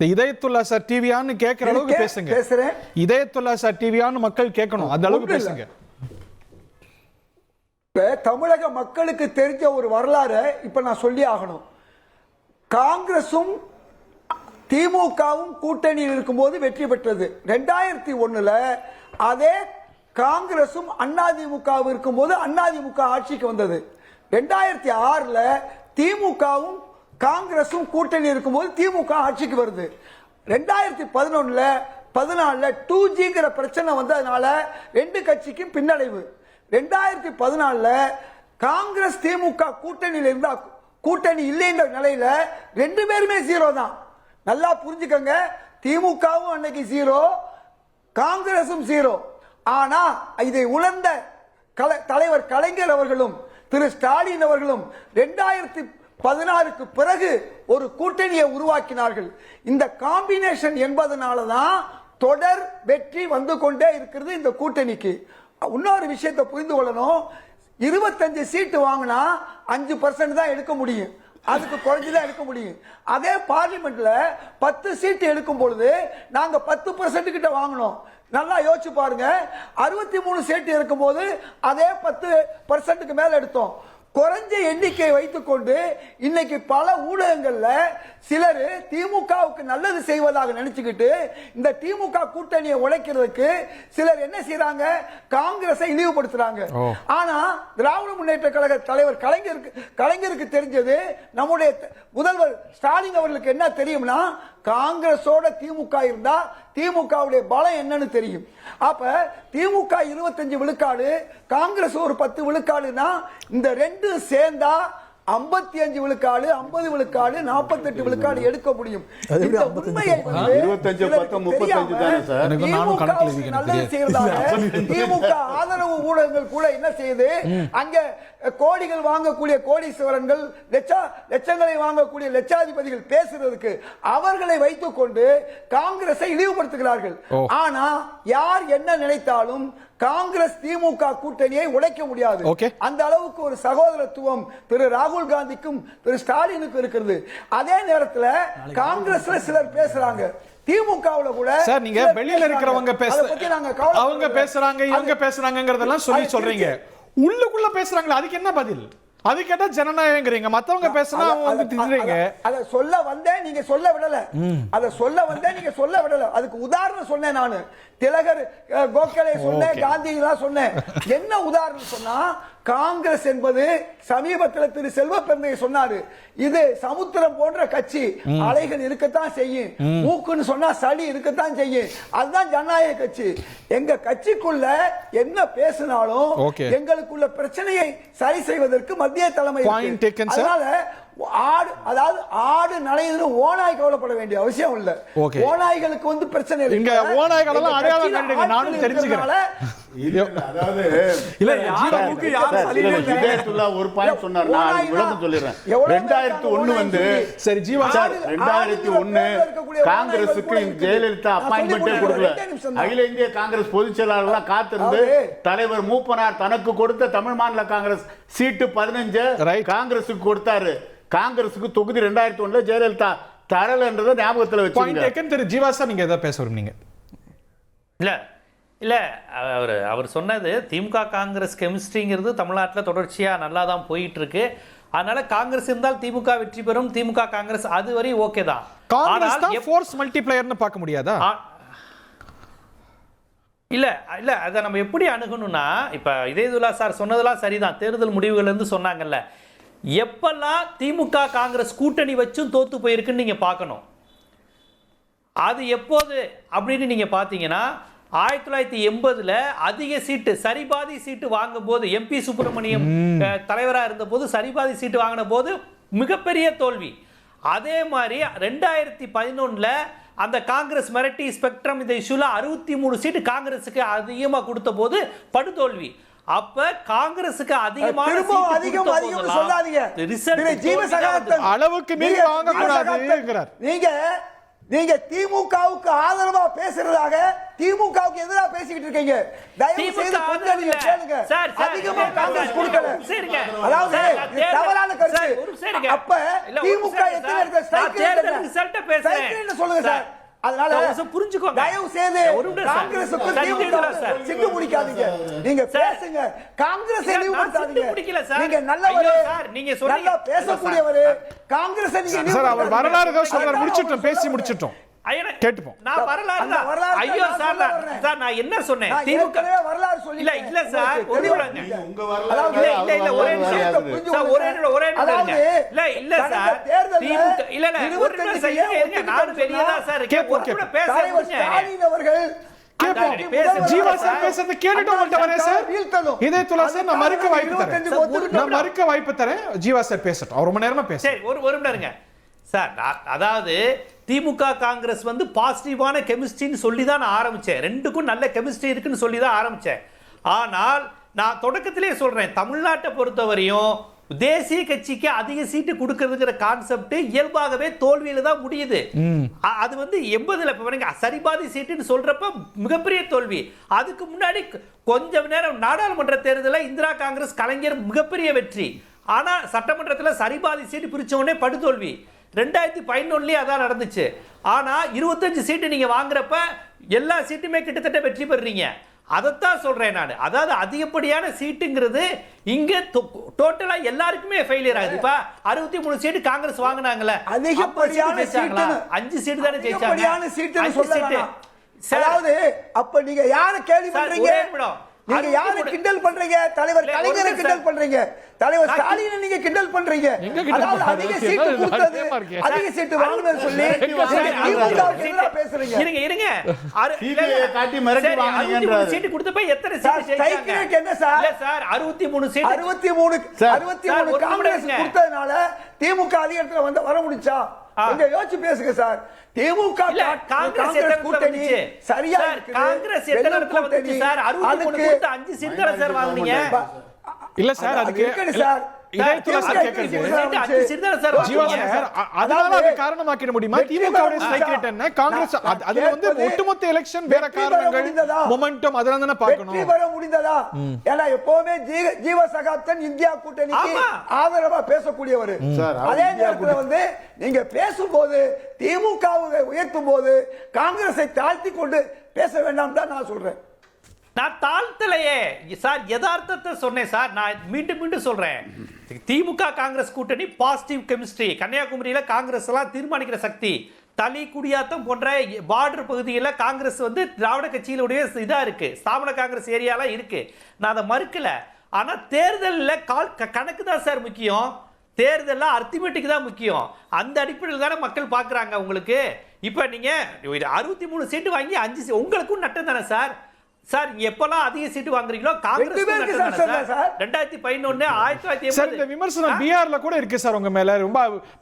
Idhayathulla sir டிவியான்னு கேட்கிற அளவுக்கு பேசுங்க. இதயத்துல்லா சார் டிவியான்னு மக்கள் கேட்கணும், அந்த அளவுக்கு பேசுங்க. தமிழக மக்களுக்கு தெரிஞ்ச ஒரு வரலாறு இப்ப நான் சொல்லி ஆகணும். காங்கிரசும் திமுகவும் கூட்டணியில் இருக்கும்போது வெற்றி பெற்றது. 2001 அதே காங்கிரசும் அதிமுக இருக்கும்போது அதிமுக ஆட்சிக்கு வந்தது. 2006 திமுகவும் காங்கிரசும் கூட்டணி இருக்கும்போது திமுக ஆட்சிக்கு வருது. 2011 14 2Gங்கிற பிரச்சனை வந்ததுனால ரெண்டு கட்சிக்கும் பின்னடைவு. 2014 காங்கிரஸ் திமுக கூட்டணியில் இருந்தா கூட்டணி இல்லைன்ற நிலையில ரெண்டு பேருமே ஜீரோ தான். நல்லா புரிஞ்சுக்கங்க, திமுகவும் அன்னைக்கு ஜீரோ, காங்கிரசும் ஜீரோ. ஆனா இதை உணர்ந்த தலைவர் கலைஞர் அவர்களும் திரு ஸ்டாலின் அவர்களும் 2016க்கு பிறகு ஒரு கூட்டணியை உருவாக்கினார்கள். இந்த காம்பினேஷன் என்பதனாலதான் தொடர் வெற்றி வந்து கொண்டே இருக்கிறது இந்த கூட்டணிக்கு. இன்னொரு விஷயத்தை புரிந்து கொள்ளணும், 25 சீட்டு வாங்கினா 5% தான் எடுக்க முடியும், அதுக்கு குறைஞ்சுதான் எடுக்க முடியும். அதே பார்லிமெண்ட்ல 10 சீட்டு எடுக்கும் பொழுது நாங்க 10% கிட்ட வாங்கினோம். நல்லா யோசிச்சு பாருங்க, 63 சீட்டு இருக்கும் போது அதே 10% மேல எடுத்தோம். குறைஞ்ச எண்ணிக்கை வைத்துக் கொண்டு இன்னைக்கு பல ஊடகங்கள்ல சிலர் திமுகவுக்கு நல்லது செய்வதாக நினைச்சுக்கிட்டு இந்த திமுக கூட்டணியை உடைக்கிறதுக்கு சிலர் என்ன செய்யறாங்க, காங்கிரஸை இழிவுபடுத்துறாங்க. ஆனா திராவிட முன்னேற்ற கழக தலைவர் கலைஞருக்கு தெரிஞ்சது, நம்முடைய முதல்வர் ஸ்டாலின் அவர்களுக்கு என்ன தெரியும்னா, காங்கிரஸோட திமுக இருந்தா திமுகவுடைய பலம் என்னன்னு தெரியும். அப்ப திமுக 25 விழுக்காடு, காங்கிரஸ் ஒரு 10 விழுக்காடுனா இந்த ரெண்டு சேர்ந்தா 55 விழுக்காடு, 50 விழுக்காடு, 48 விழுக்காடு எடுக்க முடியும். இந்த உண்மையை திமுக ஆதரவு ஊடகங்கள் கூட என்ன செய்யுது, அங்க கோடிகள் வாங்கக்கூடிய கோடீஸ்வரன்கள், லட்சங்களை வாங்கக்கூடிய லட்சாதிபதிகள் பேசுறதுக்கு அவர்களை வைத்துக் கொண்டு காங்கிரஸை இழிவுபடுத்துகிறார்கள். ஆனா யார் என்ன நினைத்தாலும் காங்கிரஸ் திமுக கூட்டணியை உடைக்க முடியாது. அந்த அளவுக்கு ஒரு சகோதரத்துவம் திரு ராகுல் காந்திக்கும் திரு ஸ்டாலினுக்கும் இருக்கிறது. அதே நேரத்தில் காங்கிரஸ்ல சிலர் பேசுறாங்க, திமுகவுல கூட சார் நீங்க வெளியில இருக்கிறவங்க அவங்க பேசுறாங்க, இவங்க பேசுறாங்கங்கறதெல்லாம் சொல்றீங்க, உள்ளுக்குள்ள பேசுறாங்களே அதுக்கு என்ன பதில்? அது கேட்டா ஜனநாயகங்கிறீங்க, மத்தவங்க பேசினா அவங்க வந்து திட்டுறீங்க. அத சொல்ல வந்தேன், நீங்க சொல்ல விடல. அத சொல்ல வந்தேன், நீங்க சொல்ல விடல. அதுக்கு உதாரணம் சொன்னேன் நானு. திலகர் கோகலே சொன்னேன், காந்தி எல்லாம் சொன்னேன். என்ன உதாரணம் சொன்னா, காங்கிரஸ் என்பது சமீபத்தில் திரு செல்வ பெருமையை சொன்னாரு, இது சமுத்திரம் போன்ற கட்சி, அலைகள் இருக்கத்தான் செய்யும், மூக்குன்னு சொன்னா சளி இருக்கத்தான் செய்யும், அதுதான் ஜனநாயக கட்சி. எங்க கட்சிக்குள்ள என்ன பேசினாலும் எங்களுக்குள்ள பிரச்சனையை சரி செய்வதற்கு மத்திய தலைமை. அதனால ஆடு நடையில ஓநாய் கவலைப்பட வேண்டிய அவசியம் இல்ல. ஓநாய்களுக்கு வந்து பிரச்சனை இங்க ஓநாய்கள் எல்லாம் அடையாளம் கண்டுங்க, நானும் தெரிஞ்சுக்கிறேன். அதாவது இல்ல யாருக்கு யார் சலியில ஒரு பாயிண்ட் சொன்னார், நான் விளக்கம் சொல்லிறேன். 2001 வந்து சரி ஜீவா சார், 2001 காங்கிரஸுக்கு ஜெயலலிதா அப்பாயின்மென்ட்டே கொடுக்கல. அகில இந்திய காங்கிரஸ் பொதுச் செயலாளர் காத்திருந்து தலைவர் மூப்பனார் தனக்கு கொடுத்த தமிழ் மாநில காங்கிரஸ் சீட்டு 15 காங்கிரஸுக்கு கொடுத்தாரு. காங்கிரஸுக்கு தொகுதி 2001 ஜெயலலிதா தரலன்றத ஞாபகத்துல வச்சுக்கோங்க. ஜீவா சார் நீங்க எதை பேச விரும்புறீங்க? இல்ல அவர் சொன்னது திமுக காங்கிரஸ் கெமிஸ்ட்ரிங்கிறது தமிழ்நாட்டில் தொடர்ச்சியா நல்லா தான் போயிட்டு இருக்கு. அதனால காங்கிரஸ் இருந்தால் திமுக வெற்றி பெறும், திமுக காங்கிரஸ் அதுவரை ஓகே தான். காங்கிரஸ் தான் ஃபோர்ஸ் மல்டிப்ளையர்னு பார்க்க முடியாதா? இல்ல அதை நம்ம எப்படி அணுகணும்னா, இப்ப இதயதுல்லா சார் சொன்னதெல்லாம் சரிதான், தேர்தல் முடிவுகள் இருந்து சொன்னாங்கல்ல, எப்பெல்லாம் திமுக காங்கிரஸ் கூட்டணி வச்சும் தோத்து போயிருக்குன்னு நீங்க பார்க்கணும். அது எப்போது அப்படின்னு நீங்க பாத்தீங்கன்னா, 1980 அதிக சீட்டு சரிபாதி சீட்டு வாங்கும் போது, எம்பி சுப்பிரமணியம் தலைவராக இருந்த போது சரிபாதி சீட்டு வாங்கின போது மிகப்பெரிய தோல்வி. அதே மாதிரி 2011 அந்த காங்கிரஸ் மிரட்டி ஸ்பெக்ட்ரம் இந்த இஷ்யூல 63 சீட்டு காங்கிரஸுக்கு அதிகமா கொடுத்த போது படுதோல்வி. அப்ப காங்கிரஸுக்கு அதிகமான அளவுக்கு மீறி வாங்க கூடாதுங்கறார். நீங்க நீங்க திமுகவுக்கு ஆதரவா பேசுறதாக திமுகவுக்கு எதிராக பேசிக்கிட்டு இருக்கீங்க. தயவு செய்து கொஞ்சம் நீங்க கேளுங்க. அதிகமா காங்கிரஸ் கொடுக்கல. அதாவது இது தவறான கருத்து. அப்ப திமுக எத்தனை இடத்துல ஸ்ட்ரைக் சொல்லுங்க சார். அதனால புரிஞ்சுக்கோங்க. தயவு செய்து காங்கிரஸுக்கு சிட்டு முடிக்காதீங்க. நீங்க பேசுங்க. காங்கிரஸ் இழிவுபடுத்தாதீங்க. நீங்க நல்லவரே, நீங்க சொல்றீங்க நல்லா பேசக்கூடியவரே. காங்கிரஸ் நீங்க சார் அவர் வரலாறு தான் சொல்றாரு. முடிச்சிட்டோம், பேசி முடிச்சிட்டோம். கேட்டுப்போம். நான் வரலாறு ஐயோ சார் நான் என்ன சொன்னேன்? திமுக வரலாறு சொல்லி இல்ல சார் ஒரு உங்க வரலாறு இல்ல ஒரே நிமிஷம் சார் ஒரே நிமிஷம் இல்ல சார் திமுக இல்ல ஒரு நிமிஷம் இருங்க. நான் வெளியதா சார் கேட்க பேசுறேன். ஸ்டாலின் அவர்கள் ஜீவா சார் பேசுறது கேட்டுட்டு வந்து வரேன் சார். இதே துலா சார் நான் மறுக்க வாய்ப்பு தரேன். ஜீவா சார் பேசட்டும். அவர் ரொம்ப நேரமா பேச. சரி ஒரு நிமிடம் இருங்க சார். அதாவது திமுக காங்கிரஸ் வந்து பாசிட்டிவான கெமிஸ்ட்ரின்னு சொல்லி தான் நான் ஆரம்பிச்சேன். ரெண்டுக்கும் நல்ல கெமிஸ்ட்ரி இருக்குன்னு சொல்லி தான் ஆரம்பிச்சேன். ஆனால் நான் தொடக்கத்திலே சொல்றேன், தமிழ்நாட்டை பொறுத்தவரையும் தேசிய கட்சிக்கு அதிக சீட்டு கொடுக்கிறதுங்கிற கான்செப்ட் இயல்பாகவே தோல்வியில தான் முடியுது. அது வந்து 80ல சரிபாதி சீட்டுன்னு சொல்றப்ப மிகப்பெரிய தோல்வி. அதுக்கு முன்னாடி கொஞ்சம் நேரம் நாடாளுமன்ற தேர்தலில் இந்திரா காங்கிரஸ் கலைஞர் மிகப்பெரிய வெற்றி. ஆனா சட்டமன்றத்தில் சரிபாதி சீட்டு பிரிச்ச உடனே படுதோல்வி. 2011 அதான் நடந்துச்சு. ஆனா 25 சீட்டு நீங்க வாங்குறப்ப எல்லா சீட்டுமே கிட்டத்தட்ட வெற்றி பெறுறீங்க. அதைத்தான் சொல்றேன் நான். அதாவது அதிகப்படியான சீட்டுங்கிறது இங்க டோட்டலா எல்லாருக்குமே ஃபெயிலியர் ஆகுது. இப்ப 63 சீட்டு காங்கிரஸ் வாங்குனாங்கல்ல, அதிகப்படியான சீட்டு 5 சீட்டு தானே ஜெயிச்சாங்க. 5 சீட்டு. அதாவது அப்ப நீங்க யாரை கேள்வி பண்றீங்க? நீங்க யாரை கிண்டல் பண்றீங்க? தலைவர் கலைஞரை கிண்டல் பண்றீங்க. தலைவர் ஸ்டாலினை நீங்க கிண்டல் பண்றீங்க. அதாவது அதிக சீட்டு கொடுத்தது, அதிக சீட்டு வாங்குனது சொல்லி பேசுறீங்க. இருங்க காட்டி மிரட்டி வாங்குனீங்கன்றாரு. சீட்டு கொடுத்தப்ப எத்தனை சீட்டு ஜெயிச்சாங்க? என்ன சார்? இல்ல சார் 63 சீட்டு 63 காங்கிரஸ் கொடுத்ததனால திமுக அதிகாரத்துல வர முடிச்சா? கொஞ்சம் யோசிச்சு பேசுங்க சார். திமுக காங்கிரஸ் கூட்டணி சரியா இருக்கு. காங்கிரஸ் எத்தனை இடத்துல வந்துச்சு சார்? 63 கொடுத்து 5 சீட்டு தான் சார் வாங்குனீங்க. இல்ல சார் அதுக்கு சார் இதே துலா சார் கேக்குறது ஜீவா சார் அதனால அது காரணமாக்கிட முடியுமா? திமுகவுடைய ஸ்ட்ரைக் ரேட் என்ன? காங்கிரஸ் அது வந்து ஒட்டுமொத்த எலெக்ஷன் வேற காரணங்கள் மொமெண்டம் அதெல்லாம் தான பார்க்கணும். வெற்றி பெற முடிந்ததா? ஏன்னா எப்பவுமே ஜீவ சகாப்தன் இந்தியா கூட்டணிக்கு ஆதரவா பேசக்கூடியவர். அதே நேரத்துல வந்து நீங்க பேசும்போது திமுகவை உயர்த்தும் போது காங்கிரஸை தாழ்த்தி கொண்டு பேச வேண்டாம் தான் நான் சொல்றேன். நான் தாழ்த்தலையே சார், யதார்த்தத்தை சொன்னேன் சார். நான் மீண்டும் சொல்றேன், திமுக காங்கிரஸ் கூட்டணி பாசிட்டிவ் கெமிஸ்ட்ரி. கன்னியாகுமரியில காங்கிரஸ் எல்லாம் தீர்மானிக்கிற சக்தி. தலி குடியாத்தம் போன்ற பார்டர் பகுதியில் காங்கிரஸ் வந்து திராவிட கட்சியிலுடைய இதா இருக்கு. ஸ்தாபன காங்கிரஸ் ஏரியாலாம் இருக்கு. நான் அதை மறுக்கல. ஆனா தேர்தலில் கணக்கு தான் சார் முக்கியம். தேர்தலில் அர்த்தமெட்டிக் தான் முக்கியம். அந்த அடிப்படையில் தானே மக்கள் பார்க்குறாங்க. உங்களுக்கு இப்போ நீங்க 63 சீட்டு வாங்கி 5 உங்களுக்கும் நட்டம் தானே சார். சார் எப்பலாம் அதிக சீட்டு வாங்குறீங்களோ காங்கிரஸ் 2011 1980 இந்த விமர்சனம் பிஆர்ல கூட இருக்கு சார். உங்க மேல ரொம்ப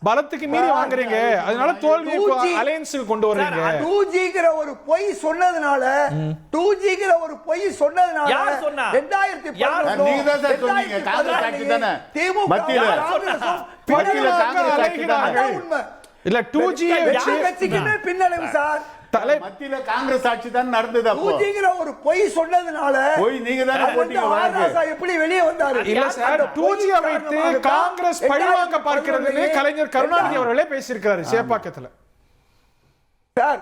பலத்துக்கு மீறி வாங்குறீங்க, அதனால தோல்வி அலையன்ஸ்க்கு கொண்டு வர்றீங்க. 2Gங்கிற ஒரு பொய் சொன்னதனால 2Gங்கிற ஒரு பொய் சொன்னதனால யார் சொன்னா? 2011 நீங்க தான் சார் சொன்னீங்க. காங்கிரஸ் ஆட்சி தானே மத்தியில காங்கிரஸ் ஆட்சி தானே. இல்ல 2G கட்சிக்குமே பின்னடைவு சார். மத்தியில காங்கிரஸ் ஆட்சி தான் நடந்தது. அப்போ 2Gங்கிற ஒரு பொய் சொன்னதுனால பொய் நீங்க தானே போட்டீங்க. வாங்க எப்படி வெளியே வந்தாரு? இல்ல சார் 2G வைத்து காங்கிரஸ் பழிவாங்க பார்க்கிறதுன்னு கலைஞர் கருணாநிதி அவர்களே பேசியிருக்கிறாரு சேப்பாக்கத்துல. சார்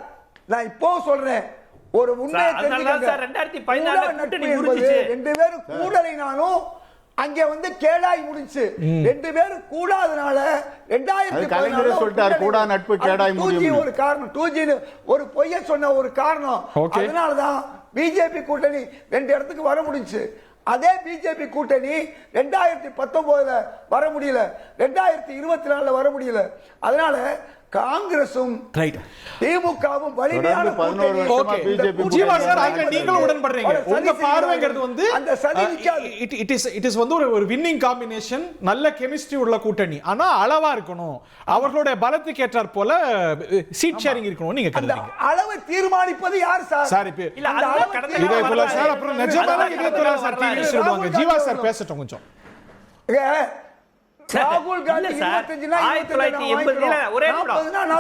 நான் இப்போ சொல்றேன், ஒரு உண்மையை தெரிஞ்சுக்கங்க. 2014 கூட்டணி முடிஞ்சிச்சு. 2 பேரும் கூடலைனாலும் அங்க வந்து கேடாய் முடிஞ்சு. 2 பேரும் கூடாதனால 2014 சொல்லிட்டார் கூடா நட்பு கேடாய் முடியும். ஒரு காரணம் 2G ஒரு பொய்ய சொன்ன ஒரு காரணம். அதனால தான் பிஜேபி கூட்டணி 2 இடத்துக்கு வர முடிஞ்சு. அதே பிஜேபி கூட்டணி 2019 வர முடியல, 2024 வர முடியல. அதனால காங்கிரசும் திமுகவும் வலிமையான கூட்டணி. ஜீவா சார் அதுல நீங்களும் உடன்படுறீங்க. உங்க பார்வைங்கிறது வந்து அந்த சதிக்காது. இட் இஸ் வந்து ஒரு வின்னிங் காம்பினேஷன், நல்ல கெமிஸ்ட்ரி உள்ள கூட்டணி. ஆனா அளவா இருக்கணும், அவர்களுடைய பலத்துக்கு ஏற்றார் போல சீட் ஷேரிங் இருக்கணும் நீங்க கருதுறீங்க. அளவை தீர்மானிப்பது யார் சார்? சார் இப்ப இதே போல சார் அப்புறம் நிஜமாவே இதே போல சார் டிவி சொல்லுவாங்க. ஜீவா சார் பேசட்டும் கொஞ்சம். ராகுல் காந்தி 25 1980 ஒரே நிமிடம்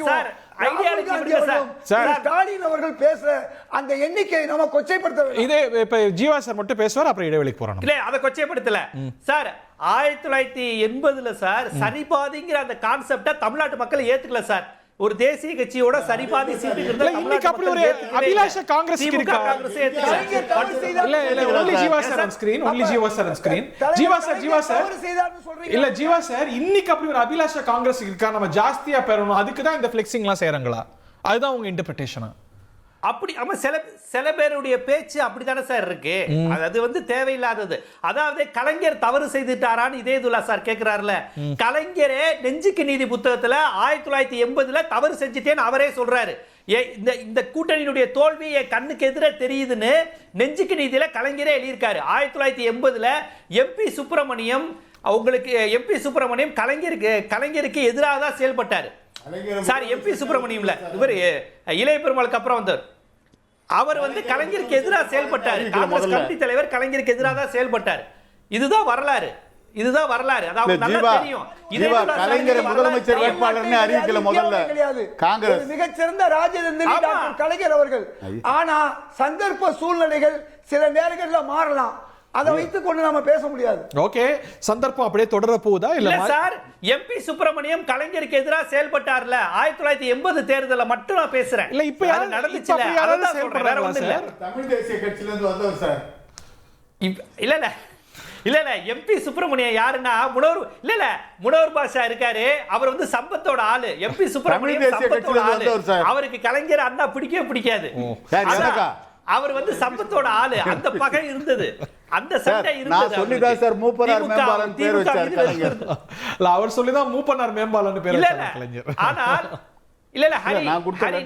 சார். ஐடியாலஜி ராகுல் விடுங்க காந்தி சார். அவர்களும் ஸ்டாலின் அவர்கள் பேசுற அந்த எண்ணிக்கையை நம்ம கொச்சைப்படுத்த வேண்டும். இதே இப்ப ஜீவா சார் மட்டும் பேசுவார், அப்புறம் இடைவெளிக்கு போறோம். இல்ல அதை கொச்சைப்படுத்தல சார். 1980 சார் சரிபாதிங்கிற அந்த கான்செப்ட தமிழ்நாட்டு மக்கள் ஏத்துக்கல சார். ஒரு தேசிய கட்சியோட சரிபாதி சீட்டு இருந்தா இன்னைக்கு அப்படி ஒரு அபிலாஷ காங்கிரஸ் இருக்கா? இல்ல only Jeeva sir on screen, only Jeeva sir on screen. Jeeva sir இல்ல ஜீவா சார், இன்னைக்கு அப்படி ஒரு அபிலாஷ காங்கிரஸ் இருக்கா? நம்ம ஜாஸ்தியா பெறணும், அதுக்கு தான் இந்த ஃபிளெக்சிங்லாம் செய்றாங்களா? அதுதான் உங்க இன்டர்பிரேஷனா? அப்படி ஆமா, சில பேருடைய பேச்சு அப்படித்தானே சார் இருக்கு. அது தேவையில்லாதது. அதாவது கலைஞர் தவறு செய்துட்டாரான்னு இதேதுல்லா சார் கேட்கிறாருல. கலைஞரே நெஞ்சுக்கு நீதி புத்தகத்துல 1980 தவறு செஞ்சுட்டேன்னு அவரே சொல்றாரு. இந்த கூட்டணியினுடைய தோல்வி என் கண்ணுக்கு எதிர தெரியுதுன்னு நெஞ்சுக்கு நீதியில கலைஞரே எழுதியிருக்காரு. 1980 எம்பி சுப்பிரமணியம் கலைஞருக்கு எதிராக தான் செயல்பட்டாரு சார். எம்பி சுப்பிரமணியம்ல இவர் இளைய பெருமாளுக்கு அப்புறம் வந்தார். அவர் கலைஞருக்கு எதிராக செயல்பட்டார். காங்கிரஸ் கமிட்டி தலைவர் கலைஞருக்கு எதிராக தான் செயல்பட்டார். இதுதான் வரலாறு. அதாவது நல்லா தெரியும். கலைஞர் முதலமைச்சர் வேட்பாளர்னு அறிவிக்கல முதல்ல காங்கிரஸ். மிகச்சிறந்த ராஜதந்திரி டாக்டர் கலைஞர் அவர்கள். ஆனா சந்தர்ப்ப சூழ்நிலைகள் சில நேரங்களில் மாறலாம். அதை வைத்துக் கொண்டு நாம பேச முடியாது. ஓகே, சந்தர்ப்பம் அப்படியே தொடர போகுதா? இல்ல சார், எம்பி சுப்பிரமணியம் கலைஞருக்கு எதிராக செயல்பட்டார்ல 1980 தேர்தல்ல மட்டும் நான் பேசுறேன். இல்ல இப்ப யாரு நடந்துச்சு? அதான் செயல்படுறாங்க. தமிழ் தேசிய கட்சியில இருந்து வந்தவர் சார். இல்ல எம்பி சுப்பிரமணியம் யாருன்னா முனவர் பாஷா இருக்காரு. அவர் சம்பத்தோட ஆளு. எம்பி சுப்பிரமணியம் சம்பத்தோட ஆளு. அவருக்கு கலைஞர் அண்ணா பிடிக்காது. அவர் சம்பத்தோட ஆளு. அந்த பகை இருந்தது, அந்த சண்டை இருந்தது. நான் சொல்லிதான் சார் மூப்பனார் மேம்பாலன் பேர் வச்சார் கலைஞர். அவர் சொல்லிதான் மூப்பனார் மேம்பாலன் பேர் வச்சார் கலைஞர். ஆனால்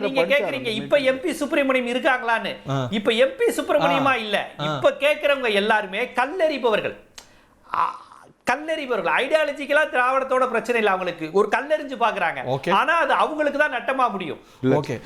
நீங்க கேக்குறீங்க இப்ப எம்பி சுப்பிரமணியம் இருக்காங்களான்னு. இப்ப எம்பி சுப்பிரமணியமா இல்ல. இப்ப கேக்குறவங்க எல்லாருமே கல்லெறிபவர்கள். ஐடியாலஜிக்கலா திராவிடத்தோட பிரச்சனை இல்ல. அவங்களுக்கு ஒரு கல்லெறிஞ்சு பாக்குறாங்க. ஆனா அது அவங்களுக்கு தான் நட்டமா முடியும். ஓகே.